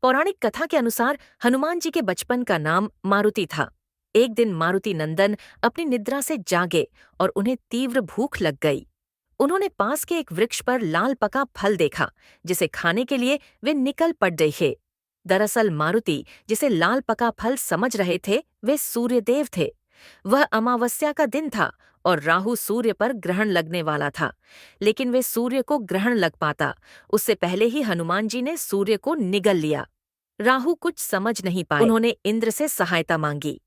पौराणिक कथा के अनुसार हनुमान जी के बचपन का नाम मारुति था। एक दिन मारुति नंदन अपनी निद्रा से जागे और उन्हें तीव्र भूख लग गई। उन्होंने पास के एक वृक्ष पर लाल पका फल देखा, जिसे खाने के लिए वे निकल पड़ थे। दरअसल मारुति जिसे लाल पका फल समझ रहे थे, वे सूर्यदेव थे। वह अमावस्या का दिन था और राहु सूर्य पर ग्रहण लगने वाला था, लेकिन वे सूर्य को ग्रहण लग पाता उससे पहले ही हनुमान जी ने सूर्य को निगल लिया। राहु कुछ समझ नहीं पाए। उन्होंने इंद्र से सहायता मांगी।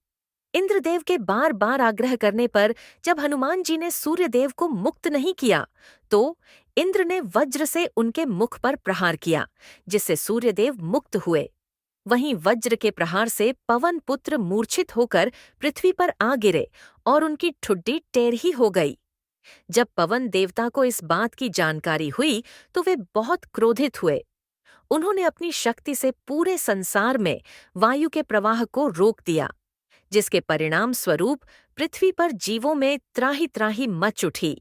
इंद्रदेव के बार बार आग्रह करने पर जब हनुमान जी ने सूर्यदेव को मुक्त नहीं किया, तो इंद्र ने वज्र से उनके मुख पर प्रहार किया, जिससे सूर्यदेव मुक्त हुए। वहीं वज्र के प्रहार से पवन पुत्र मूर्छित होकर पृथ्वी पर आ गिरे और उनकी ठुड्डी टेढ़ी हो गई। जब पवन देवता को इस बात की जानकारी हुई तो वे बहुत क्रोधित हुए। उन्होंने अपनी शक्ति से पूरे संसार में वायु के प्रवाह को रोक दिया, जिसके परिणाम स्वरूप पृथ्वी पर जीवों में त्राहि त्राहि मच उठी।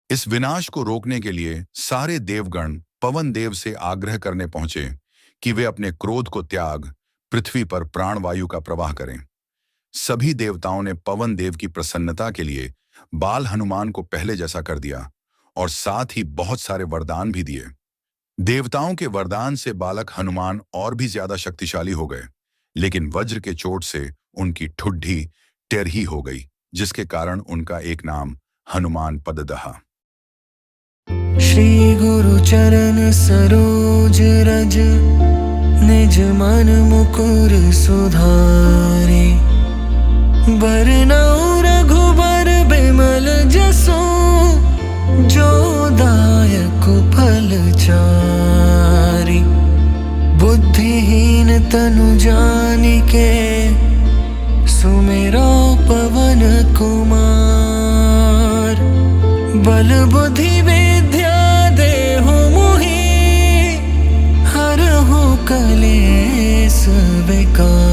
इस विनाश को रोकने के लिए सारे देवगण पवन देव से आग्रह करने पहुंचे कि वे अपने क्रोध को त्याग पृथ्वी पर प्राणवायु का प्रवाह करें। सभी देवताओं ने पवन देव की प्रसन्नता के लिए बाल हनुमान को पहले जैसा कर दिया और साथ ही बहुत सारे वरदान भी दिए। देवताओं के वरदान से बालक हनुमान और भी ज्यादा शक्तिशाली हो गए, लेकिन वज्र के चोट से उनकी ठुड्डी टेढ़ी हो गई, जिसके कारण उनका एक नाम हनुमान पद दहा। श्री गुरु चरण सरोज रज निज मन मुकुर सुधारे, बरनउँ रघुबर बिमल जसु, जो दायक फल चारि। बुद्धिहीन तनु जानिके, सुमिरो पवन कुमार। बल बुद्धि विद्या देहु मोहि, हरहु कलेस विकार।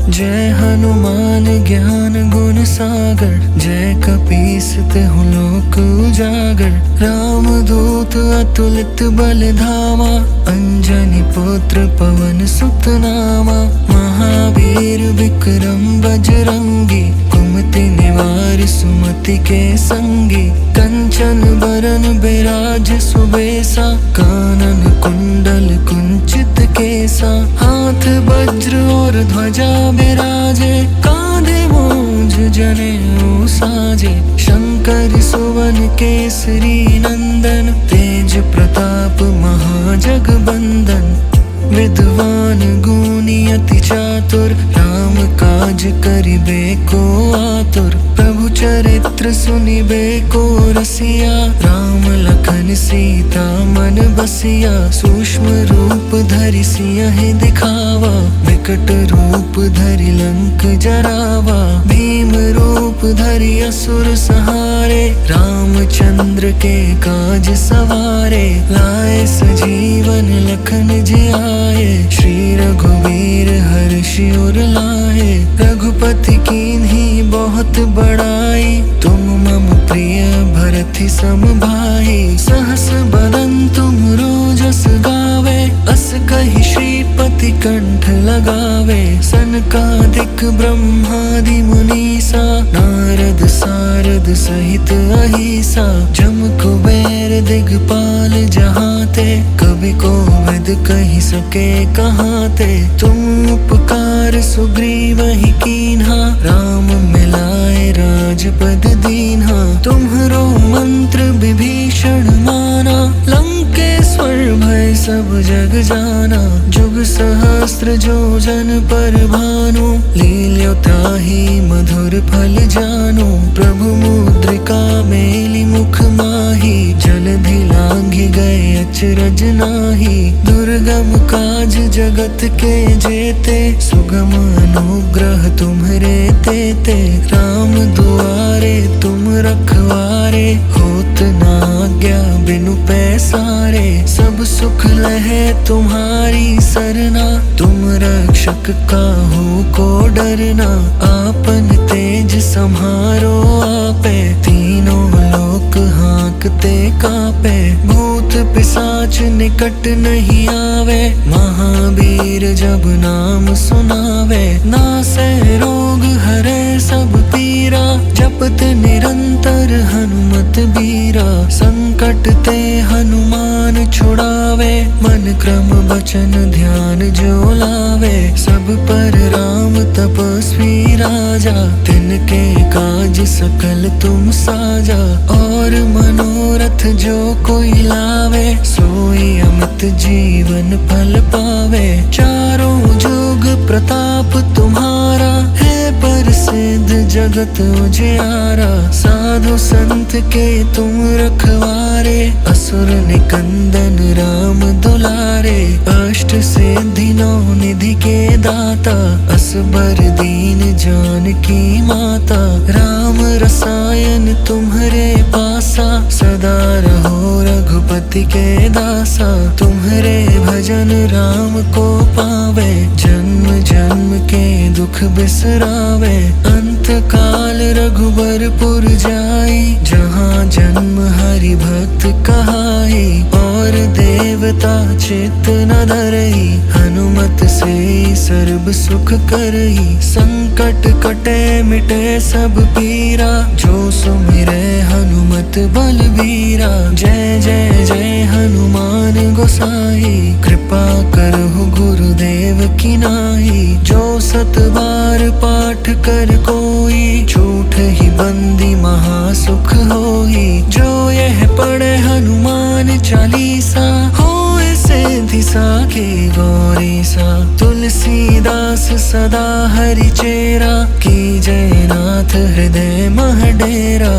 जय हनुमान ज्ञान गुण सागर, जय कपीस तिहुँ लोक उजागर। राम दूत अतुलित बल धामा, अंजनी पुत्र पवन सुत नामा। महावीर विक्रम बजरंगी, कुमति निवार सुमति के संगी। कंचन बरन बिराज सुबेसा, कानन कुंडल कुंचित केसा। हाथ वज्र और ध्वजा बिराजे, कांधे मूंज जनेऊ साजे। शंकर सुवन केसरी नंदन, तेज प्रताप महाजगबंदन। विद्वान गुणी अति चातुर, राम काज करिबे को आतुर। प्रभु चरित्र सुनिबे को रसिया, राम लखन सीता मन बसिया। सूक्ष्म रूप धरि सियहि दिखावा, विकट रूप धरि लंक जरावा। भीम रूप धरि असुर संहारे, रामचंद्र के काज सवारे। लाए सजीवन लखन जियाए, श्री रघुवीर हर्षि उर लाए। रघुपति कीन्ही बहुत बड़ाई, तुम मम प्रिय भरति सम भाई। सहस बदन तुमरो जस गावे, अस कहि श्रीपति कंठ लगावे। सनकादिक ब्रह्मादि मुनीसा, नारद सारद सहित अहिसा। जम कुबेर दिगपाल जहाते, कवि कोविद कहि सके कहाते। तुम उपकार सुग्रीवहि कीन्हा, राम मिलाए राजपद दीन्हा। तुम्हरो मंत्र विभीषण माना, लंकेश्वर भय सब जग जाना। जुग सहस्त्र जो जन पर भानु, लील्यो ताहि मधुर फल जानु। प्रभु मुद्रिका मेलि मुख माहि, जलधि लांघि गए अचरज नाहि। दुर्गम काज जगत के जेते, सुगम अनुग्रह तुम्हरे तेते। राम दुआरे तुम रखवारे, होत न आज्ञा बिनु पैसारे, सब सुख लहे तुम्हारी सरना। तुम रक्षक काहू को डरना, आपन तेज सम्हारो आपे। तीनों लोक हाँकते कापे, भूत पिशाच निकट नहीं आवे। महावीर जब नाम सुनावे, नासे रोग हरे सब पीरा। जपत निरंतर हनुमत बीरा, संकट ते हनुमान छुड़ावे। मन क्रम वचन ध्यान जो लावे, सब पर राम तपस्वी राजा। तिनके काज सकल तुम साजा, और मनोरथ जो कोई लावे। सोई अमित जीवन फल पावे, चारों जुग प्रताप तुम्हारा। है प्रसिद्ध जगत उजियारा, साधु संत के तुम रखवारे। असुर निकंदन राम दुलारे, अष्ट सिद्धि नौ निधि के दाता। असबर दीन जानकी माता, राम रसायन तुम्हरे पासा। सदा रहो रघुपति के दासा, तुम्हरे भजन राम को पावे। जन्म जन्म के दुख बिसरावे, अंत काल रघुबरपुर जाई। जहाँ जन्म हरि भक्त कहाई, और देवता चित्त न धरई। हनुमत से सर्व सुख करई, संकट कटे मिटे सब पीरा। जो सुमिरै हनुमत बलबीरा, जय जय जय हनुमान गोसाई। कृपा करहु गुरुदेव की नाई, जो सत बार पाठ कर कोई। झूठ ही बंदी महासुख होई, जो यह पढ़े हनुमान चालीसा। होए सिद्धि साखी गौरी सा, तुलसीदास सदा हरि चेरा। की जय नाथ हृदय मह डेरा।